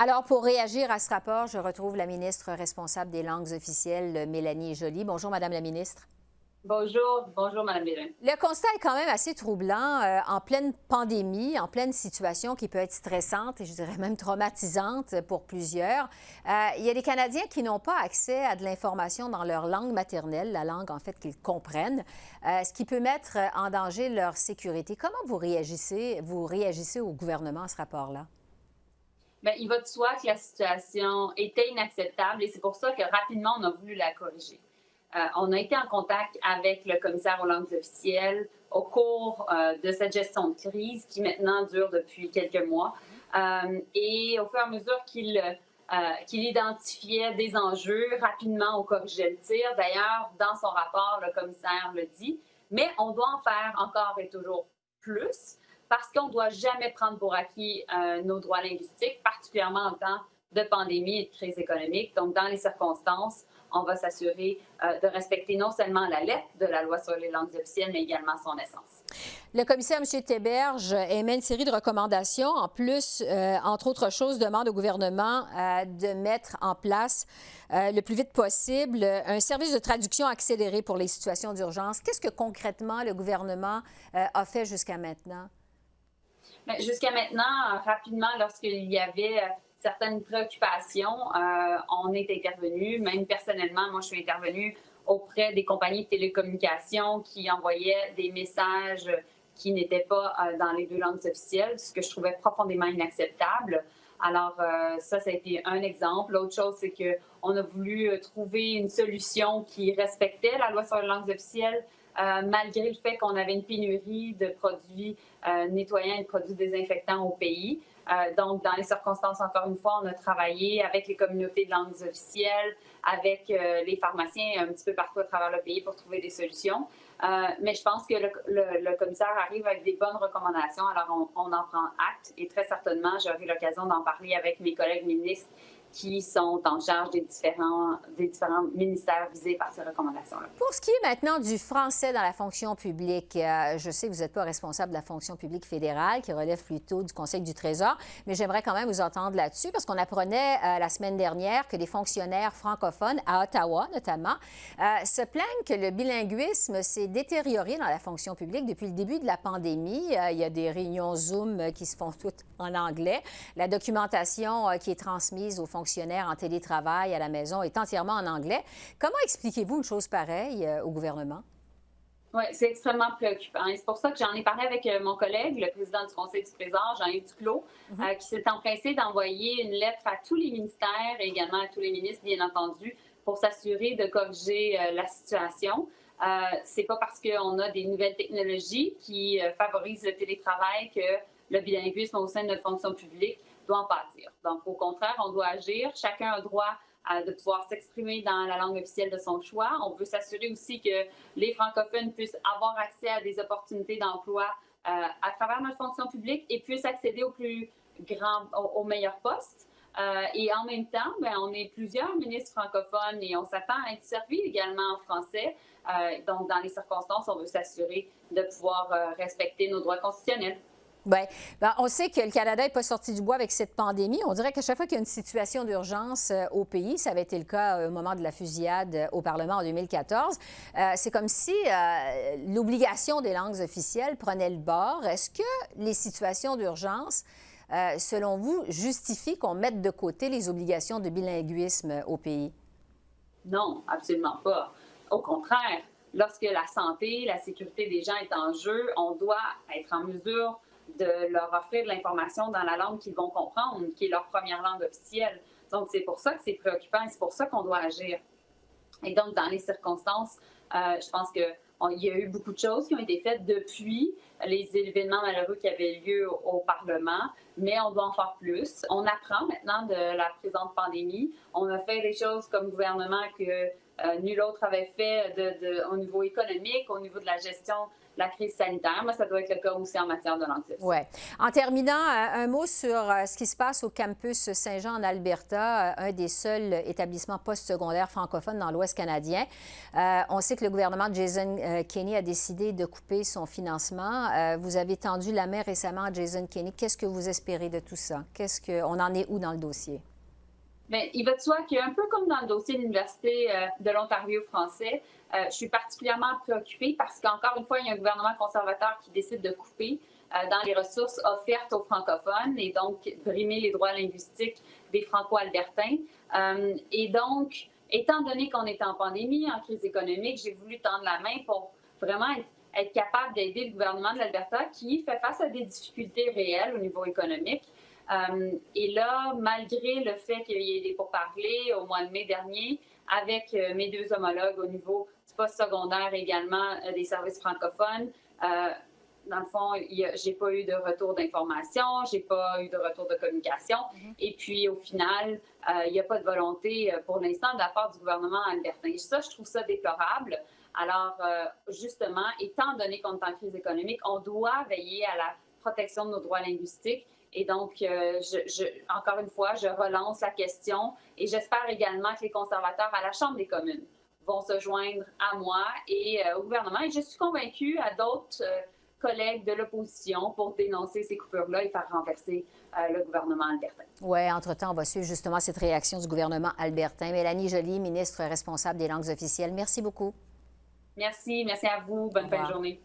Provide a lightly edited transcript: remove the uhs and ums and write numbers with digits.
Alors, pour réagir à ce rapport, je retrouve la ministre responsable des langues officielles, Mélanie Joly. Bonjour, Madame la ministre. Bonjour, bonjour Madame Bérin. Le constat est quand même assez troublant en pleine pandémie, en pleine situation qui peut être stressante et je dirais même traumatisante pour plusieurs. Il y a des Canadiens qui n'ont pas accès à de l'information dans leur langue maternelle, la langue en fait qu'ils comprennent, ce qui peut mettre en danger leur sécurité. Comment vous réagissez au gouvernement à ce rapport-là? Bien, il va de soi que la situation était inacceptable et c'est pour ça que rapidement on a voulu la corriger. On a été en contact avec le commissaire aux langues officielles au cours de cette gestion de crise qui maintenant dure depuis quelques mois. Et au fur et à mesure qu'il identifiait des enjeux, rapidement on corrigeait le tir. D'ailleurs, dans son rapport, le commissaire le dit, mais on doit en faire encore et toujours plus parce qu'on ne doit jamais prendre pour acquis nos droits linguistiques, particulièrement en temps de pandémie et de crise économique. Donc, dans les circonstances, on va s'assurer de respecter non seulement la lettre de la loi sur les langues officielles, mais également son essence. Le commissaire, M. Théberge, émet une série de recommandations. En plus, entre autres choses, demande au gouvernement de mettre en place le plus vite possible un service de traduction accéléré pour les situations d'urgence. Qu'est-ce que concrètement le gouvernement a fait jusqu'à maintenant? Jusqu'à maintenant, rapidement, lorsqu'il y avait certaines préoccupations, on est intervenu. Même personnellement, moi, je suis intervenue auprès des compagnies de télécommunications qui envoyaient des messages qui n'étaient pas dans les deux langues officielles, ce que je trouvais profondément inacceptable. Alors, ça a été un exemple. L'autre chose, c'est qu'on a voulu trouver une solution qui respectait la loi sur les langues officielles, malgré le fait qu'on avait une pénurie de produits nettoyants et de produits désinfectants au pays. Donc, dans les circonstances, encore une fois, on a travaillé avec les communautés de langues officielles, avec les pharmaciens un petit peu partout à travers le pays pour trouver des solutions. Mais je pense que le commissaire arrive avec des bonnes recommandations, alors on en prend acte et très certainement, j'aurai l'occasion d'en parler avec mes collègues ministres qui sont en charge des différents ministères visés par ces recommandations-là. Pour ce qui est maintenant du français dans la fonction publique, je sais que vous n'êtes pas responsable de la fonction publique fédérale, qui relève plutôt du Conseil du Trésor, mais j'aimerais quand même vous entendre là-dessus, parce qu'on apprenait la semaine dernière que des fonctionnaires francophones, à Ottawa notamment, se plaignent que le bilinguisme s'est détérioré dans la fonction publique depuis le début de la pandémie. Il y a des réunions Zoom qui se font toutes en anglais. La documentation qui est transmise aux fonctionnaires en télétravail à la maison est entièrement en anglais. Comment expliquez-vous une chose pareille au gouvernement? Oui, c'est extrêmement préoccupant. Et c'est pour ça que j'en ai parlé avec mon collègue, le président du Conseil du Trésor, Jean-Yves Duclos, qui s'est empressé d'envoyer une lettre à tous les ministères et également à tous les ministres, bien entendu, pour s'assurer de corriger la situation. C'est pas parce qu'on a des nouvelles technologies qui favorisent le télétravail que le bilinguisme au sein de notre fonction publique doit en pâtir. Donc, au contraire, on doit agir. Chacun a droit de pouvoir s'exprimer dans la langue officielle de son choix. On veut s'assurer aussi que les francophones puissent avoir accès à des opportunités d'emploi à travers notre fonction publique et puissent accéder aux meilleurs postes. Et en même temps, on est plusieurs ministres francophones et on s'attend à être servis également en français. Donc, dans les circonstances, on veut s'assurer de pouvoir respecter nos droits constitutionnels. Bien, on sait que le Canada n'est pas sorti du bois avec cette pandémie. On dirait qu'à chaque fois qu'il y a une situation d'urgence au pays, ça avait été le cas au moment de la fusillade au Parlement en 2014, c'est comme si l'obligation des langues officielles prenait le bord. Est-ce que les situations d'urgence, selon vous, justifient qu'on mette de côté les obligations de bilinguisme au pays? Non, absolument pas. Au contraire, lorsque la santé, la sécurité des gens est en jeu, on doit être en mesure de leur offrir de l'information dans la langue qu'ils vont comprendre, qui est leur première langue officielle. Donc, c'est pour ça que c'est préoccupant et c'est pour ça qu'on doit agir. Et donc, dans les circonstances, je pense qu'il y a eu beaucoup de choses qui ont été faites depuis les événements malheureux qui avaient lieu au Parlement, mais on doit en faire plus. On apprend maintenant de la présente pandémie. On a fait des choses comme gouvernement que nul autre avait fait au niveau économique, au niveau de la gestion la crise sanitaire, mais ça doit être le cas aussi en matière de langue difficile. Oui. En terminant, un mot sur ce qui se passe au campus Saint-Jean en Alberta, un des seuls établissements postsecondaires francophones dans l'Ouest canadien. On sait que le gouvernement de Jason Kenney a décidé de couper son financement. Vous avez tendu la main récemment à Jason Kenney. Qu'est-ce que vous espérez de tout ça? On en est où dans le dossier? Bien, il va de soi qu'un peu comme dans le dossier de l'Université de l'Ontario français, je suis particulièrement préoccupée parce qu'encore une fois, il y a un gouvernement conservateur qui décide de couper dans les ressources offertes aux francophones et donc brimer les droits linguistiques des franco-albertains. Et donc, étant donné qu'on est en pandémie, en crise économique, j'ai voulu tendre la main pour vraiment être capable d'aider le gouvernement de l'Alberta qui fait face à des difficultés réelles au niveau économique. Et là, malgré le fait qu'il y ait des pourparlers au mois de mai dernier avec mes deux homologues au niveau du postsecondaire également des services francophones, dans le fond, j'ai pas eu de retour d'information, j'ai pas eu de retour de communication. Et puis, au final, il n'y a pas de volonté pour l'instant de la part du gouvernement albertain. Ça, je trouve ça déplorable. Alors, justement, étant donné qu'on est en crise économique, on doit veiller à la protection de nos droits linguistiques. Et donc, encore une fois, je relance la question et j'espère également que les conservateurs à la Chambre des communes vont se joindre à moi et au gouvernement. Et je suis convaincue à d'autres collègues de l'opposition pour dénoncer ces coupures-là et faire renverser le gouvernement albertain. Oui, entre-temps, on va suivre justement cette réaction du gouvernement albertain. Mélanie Joly, ministre responsable des langues officielles, merci beaucoup. Merci à vous. Bonne fin de journée.